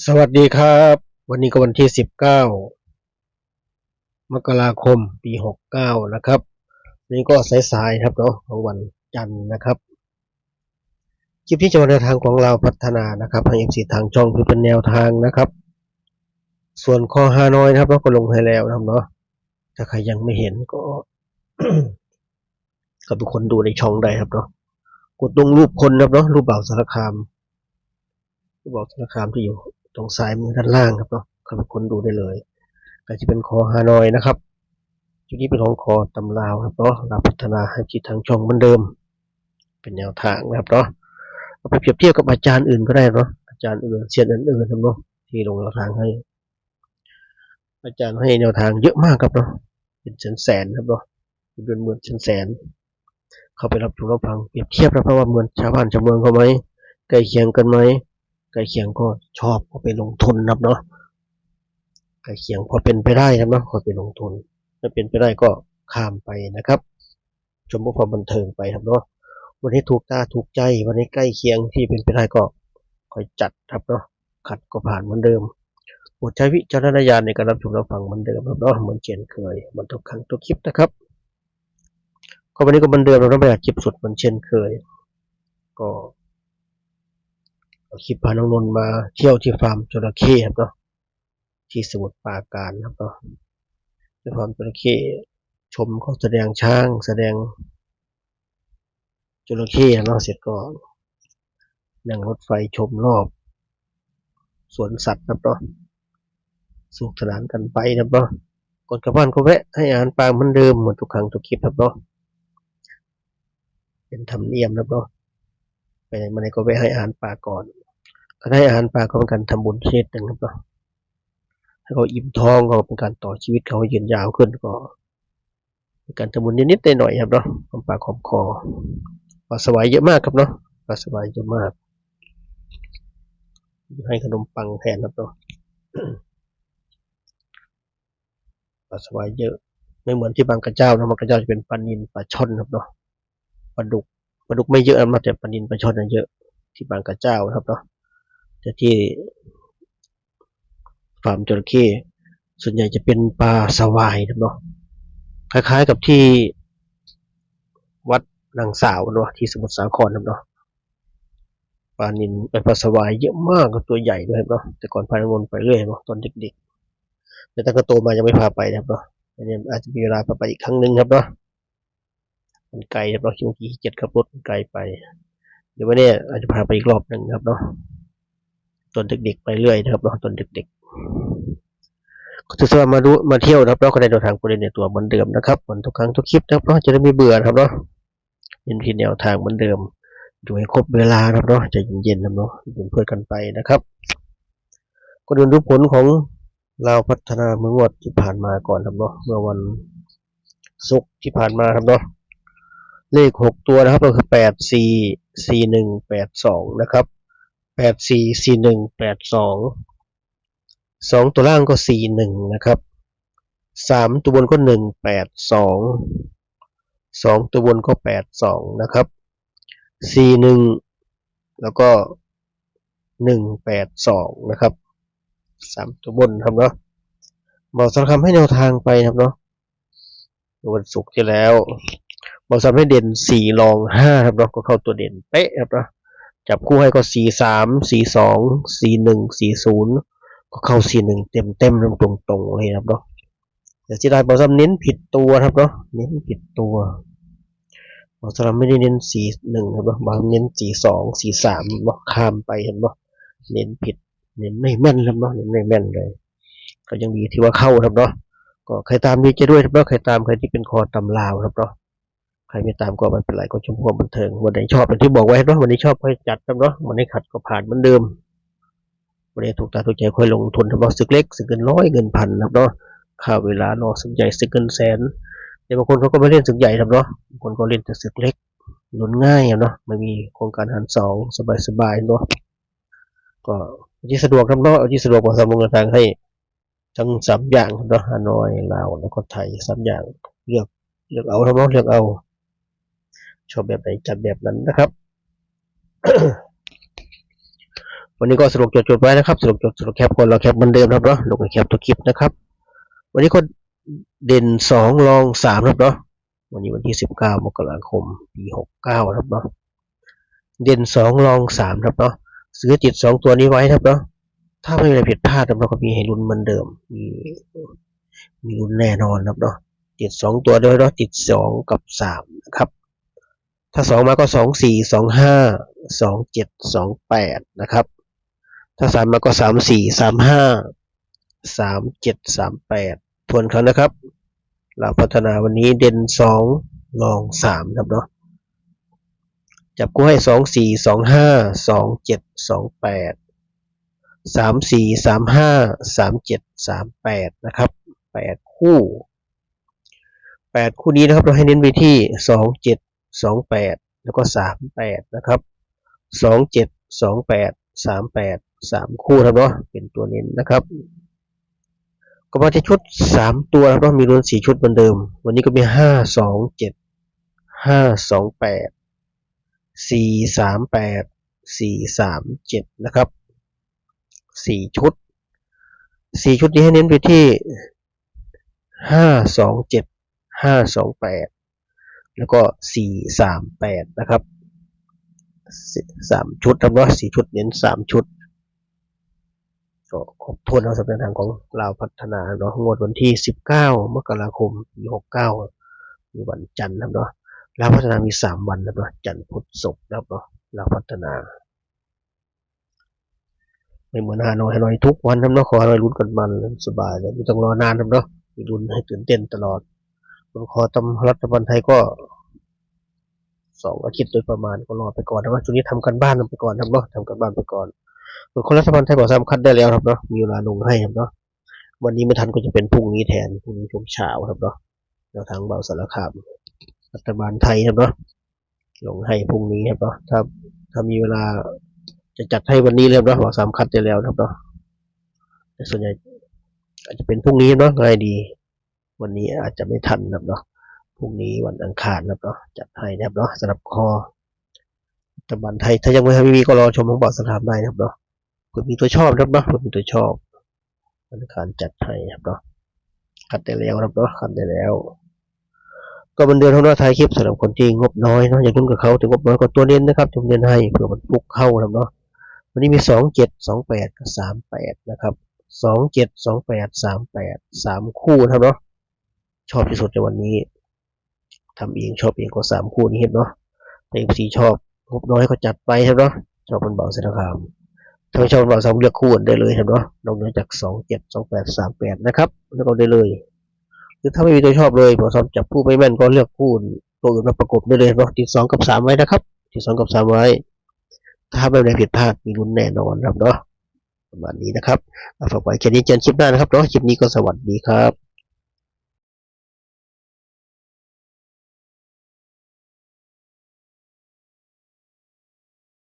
สวัสดีครับวันนี้ก็วันที่19มกราคมปี69นะครับนี่ก็สายๆครับเนาะของวันจันทร์นะครับคลิปที่จะมาแนวทางของเราพัฒนานะครับให้FCทางช่องคือเป็นแนวทางนะครับส่วนคอฮานอยนะครับเราก็ลงให้แล้วนะครับเนาะถ้าใครยังไม่เห็นก็ กับทุกคนดูในช่องได้ครับเนาะกดตรงรูปคนครับเนาะรูปบ่าวสารคามรูปบ่าวสารคามที่อยู่ตรงซ้ายมือด้านล่างครับเนาะกับทุกคนดูได้เลยก็จะเป็นคอฮานอยนะครับ จุดนี้เป็นของคอตำราวครับเนาะเราพัฒนาให้จิตทางช่องเหมือนเดิมเป็นแนวทางนะครับเนาะเอาไปเปรียบเทียบกับอาจารย์อื่นก็ได้เนาะอาจารย์อื่นเซียนอื่นๆครับเนาะที่ลงแนวทางให้อาจารย์ให้แนวทางเยอะมากครับเนาะเป็นแสนครับเนาะเป็นหมื่นแสนเข้าไปรับชมรับฟังเปรียบเทียบนะเพราะว่าเหมือนชาวบ้านชาวเมืองเขาไหมใกล้เคียงกันไหมใกล้เคียงก็ชอบก็ไปลงทุนครับเนาะใกล้เคียงพอเป็นไปได้ครับเนาะก็ไปลงทุนถ้าเป็นไปได้ก็ข้ามไปนะครับ ชมเพื่อความบันเทิงไปครับเนาะวันนี้ถูกตาถูกใจวันนี้ใกล้เคียงที่เป็นไปได้ก็ค่อยจัดครับเนาะขัดก็ผ่านเหมือนเดิมโปรดใช้วิจารณญาณในการรับชมรับฟังเหมือนเดิมครับเนาะเหมือนเช่นเคยเหมือนทุกครั้งทุกคลิปนะครับก็วันนี้ก็เหมือนเดิมเราต้องไปอัดคลิปสดเหมือนเช่นเคยก็เอาคลิปพาน้องนนท์มาเที่ยวที่ฟาร์มจระเข้ครับเนาะที่สมุทรปราการครับเนาะที่ฟาร์มจระเข้ชมเขาแสดงช้างแสดงจระเข้เนาะเสร็จก็นั่งรถไฟชมรอบสวนสัตว์ครับเนาะสนุกสนานกันไปครับเนาะก่อนกลับบ้านก็แวะให้อาหารปลาเหมือนเดิมเหมือนทุกครั้งทุกคลิปครับเนาะเป็นธรรมเนียมครับเนาะไปไหนมาไหนก็แวะให้อาหารปลาก่อนการให้อาหารปลาก็เป็นการทำบุญชนิดหนึ่งครับเนาะถ้าเขาอิ่มท้องก็เป็นการต่อชีวิตเขาให้ยืนยาวขึ้นก็เป็นการทำบุญนิดๆหน่อยๆครับเนาะหอมปากหอมคอปลาสวายเยอะมากครับเนาะปลาสวายเยอะมากให้ขนมปังแทนครับเนาะปลาสวายเยอะไม่เหมือนที่บางกระเจ้านะบางกระเจ้าจะเป็นปลานิลปลาช่อนครับเนาะปลาดุกปลาดุกไม่เยอะนะแต่ปลานิลปลาช่อนเยอะที่บางกระเจ้าครับเนาะแต่ที่ฟาร์มจระเข้ส่วนใหญ่จะเป็นปลาสวายครับเนาะคล้ายๆกับที่วัดนางสาวเนาะที่สมุทรสาครครับเนาะปลานิลปลาสวายเยอะมากก็ตัวใหญ่ด้วยครับเนาะแต่ก่อนพาน้องนนท์ไปเรื่อยเนาะตอนเด็กๆแต่ตั้งแต่โตมายังไม่พาไปนะครับเนาะอันนี้อาจจะมีเวลาพาไปอีกครั้งหนึ่งครับเนาะมันไกลครับเนาะช่วงที่7ขับรถไกลไปเดี๋ยววันนี้อาจจะพาไปอีกรอบหนึ่งครับเนาะตอนเด็กๆไปเรื่อยนะครับเนาะตอนเด็กๆก็ถือว่ามาเที่ยวนะครับเนาะก็ได้เดินทางไปในตัวเหมือนเดิมนะครับเหมือนทุกครั้งทุกคลิปนะครับเนาะจะได้ไม่เบื่อครับเนาะยินที่แนวทางเหมือนเดิมดูให้ครบเวลาครับเนาะใจเย็นๆครับเนาะเป็นเพื่อนกันไปนะครับก็ดูผลของเราพัฒนาเมื่องวดที่ผ่านมาก่อนครับเนาะเมื่อวันศุกร์ที่ผ่านมาครับเนาะเลข6 ตัวนะครับก็คือ844182นะครับ8441822 ตัวล่างก็41นะครับ3 ตัวบนก็1822 ตัวบนก็82นะครับ41แล้วก็182นะครับ3 ตัวบนครับเนาะบอกสารคำให้แนวทางไปครับเนาะวันศุกร์ที่แล้วบอกสารให้เด่น4 รอง 5ครับเนาะก็เข้าตัวเด่นเป๊ะครับเนาะจับคู่ให้ก็43 42 41 40ก็เข้า41เต็มตรงๆเลยครับเนาะแต่ที่ได้บอกสารเน้นผิดตัวครับเนาะเน้นผิดตัวบอกสารไม่ได้เน้น41ครับเนาะบางเน้น42 43เนาะข้ามไปครับเนาะเน้นผิดเน้นไม่แม่นครับเนาะเน้นไม่แม่นเลยก็ยังดีที่ว่าเข้าครับเนาะก็ใครตามดีจะด้วยครับเนาะใครตามใครที่เป็นคอตำลาวครับเนาะใครไม่ตามก็ไม่เป็นไรก็ชมความบันเทิงวันไหนชอบเป็นที่บอกไว้เนาะวันนี้ชอบค่อยจัดครับเนาะวันนี้ขัดก็ผ่านเหมือนเดิมวันนี้ถูกตาถูกใจค่อยลงทุนครับเนาะสึกเล็กสึกเงินร้อยเงินพันครับเนาะค่าเวลารอสึกใหญ่สึกเงินแสนแต่บางคนเขาก็ไม่เล่นสึกใหญ่ครับเนาะบางคนก็เล่นแต่สึกเล็กลุ้นง่ายเนาะไม่มีโครงการหาร 2สบายๆเนาะก็ที่สะดวกครับเนาะที่สะดวกกว่าสำรองทางให้ทั้ง3 อย่างครับเนาะฮานอยลาวแล้วก็ไทย3 อย่างเลือกเอาครับเนาะเลือกเอาชอบแบบไหนจัดแบบนั้นนะครับ วันนี้ก็สรุปจดไว้นะครับสรุปแคปคนเราแคปเหมือนเดิมครับเนาะลงไปแคปตัวคลิปนะครับวันนี้ก็เด่น2รอง3ครับเนาะวันนี้วันที่19 มกราคมปี69ครับเนาะเด่น2รอง3ครับเนาะซื้อติด2ตัวนี้ไว้ครับเนาะถ้าไม่มีอะไรผิดพลาดครับเราก็มีให้ลุ้นเหมือนเดิมมีลุ้นแน่นอนครับเนาะติด2ตัวด้วยเนาะติด2กับ3นะครับถ้า2มาก็24 25 27 28นะครับถ้า3มาก็34 35 37 38ทวนครั้งนะครับเราพัฒนาวันนี้เด่น2รอง3ครับเนาะจับคู่ให้24 25 27 28 34 35 37 38นะครับ8คู่นี้นะครับเราให้เน้นไปที่27 28แล้วก็38นะครับ27 28 38 3คู่ครับเนาะเป็นตัวเน้นนะครับก็มาที่ชุด3ตัวแล้วก็มีรวม4ชุดเหมือนเดิมวันนี้ก็มี5 2 7 5 2 8 4 3 8 4 3 7นะครับ4ชุดนี้ให้เน้นไปที่5 2 7 5 2 8แล้วก็4 3 8นะครับ3ชุดครับเนาะ4ชุดเน้น3ชุดก็ครบถ้วนแล้วสำหรับทางของลาวพัฒนาเนาะงวดวันที่19 มกราคมปี69มีวันจันทร์ครับเนาะลาวพัฒนามี3วันครับเนาะจันทร์พุธศุกร์ครับเนาะลาวพัฒนาไม่เหมือนฮานอยทุกวันครับเนาะขอให้ลุ้นกันมันสบายเลยไม่ต้องรอนานครับเนาะมีลุ้นให้ตื่นเต้นตลอดขอตำรัฐบาลไทยก็2 อาทิตย์โดยประมาณก็รอไปก่อนนะว่าช่วงนี้ทำกันบ้านไปก่อนครับเนาะทำกันบ้านไปก่อนส่วนคนรัฐบาลไทยบอกสามคัดได้แล้วครับเนาะมีเวลาลงให้ครับเนาะวันนี้ไม่ทันก็จะเป็นพรุ่งนี้แทนพรุ่งนี้ช่วงเช้าครับเนาะแนวทางเบาสารคามรัฐบาลไทยครับเนาะลงให้พรุ่งนี้ครับเนาะถ้ามีเวลาจะจัดให้วันนี้เลยครับเนาะบอกสามคัดได้แล้วครับเนาะแต่ส่วนใหญ่อาจจะเป็นพรุ่งนี้เนาะง่ายดีวันนี้อาจจะไม่ทันครับเนาะพรุ่งนี้วันอังคารครับเนาะจัดให้นะครับเนาะสำหรับคอรัฐบาลไทยถ้ายังไม่มีก็รอชมของเบาสารคามได้ครับเนาะเผื่อมีตัวชอบครับเนาะเผื่อมีตัวชอบวันอังคารจัดให้ครับเนาะคัดได้แล้วครับเนาะคัดได้แล้วก็เป็นเดือนของเราไทยคลิปสำหรับคนที่งบน้อยเนาะอย่ายุ่งกับเขาถึงงบน้อยก็ตัวเน้นนะครับตัวเน้นให้เผื่อมันฟุกเข้าครับเนาะวันนี้มี27 28กับ38นะครับ27 28 38 3คู่ครับเนาะชอบที่สุดในวันนี้ทำเองชอบเองก็3คู่นี้เห็นเนาะแต่FCชอบงบน้อยก็จัดไปครับเนาะชอบมันเบาสารคามถ้าไม่ชอบมันเบาสามเลือกคู่ได้เลยครับเนาะนอกเหนือจาก27 28 38นะครับแล้วก็ได้เลยหรือถ้าไม่มีตัวชอบเลยพอซ้อมจับคู่ไม่แม่นก็เลือกคู่ตัวอื่นมาประกบได้เลยเนาะติด2กับ3ไว้นะครับติด2กับ3ไว้ถ้าไม่ได้ผิดพลาดมีลุ้นแน่นอนครับเนาะประมาณนี้นะครับฝากไว้แค่นี้เจอกันคลิปหน้านะครับเนาะคลิปนี้ก็สวัสดีครับ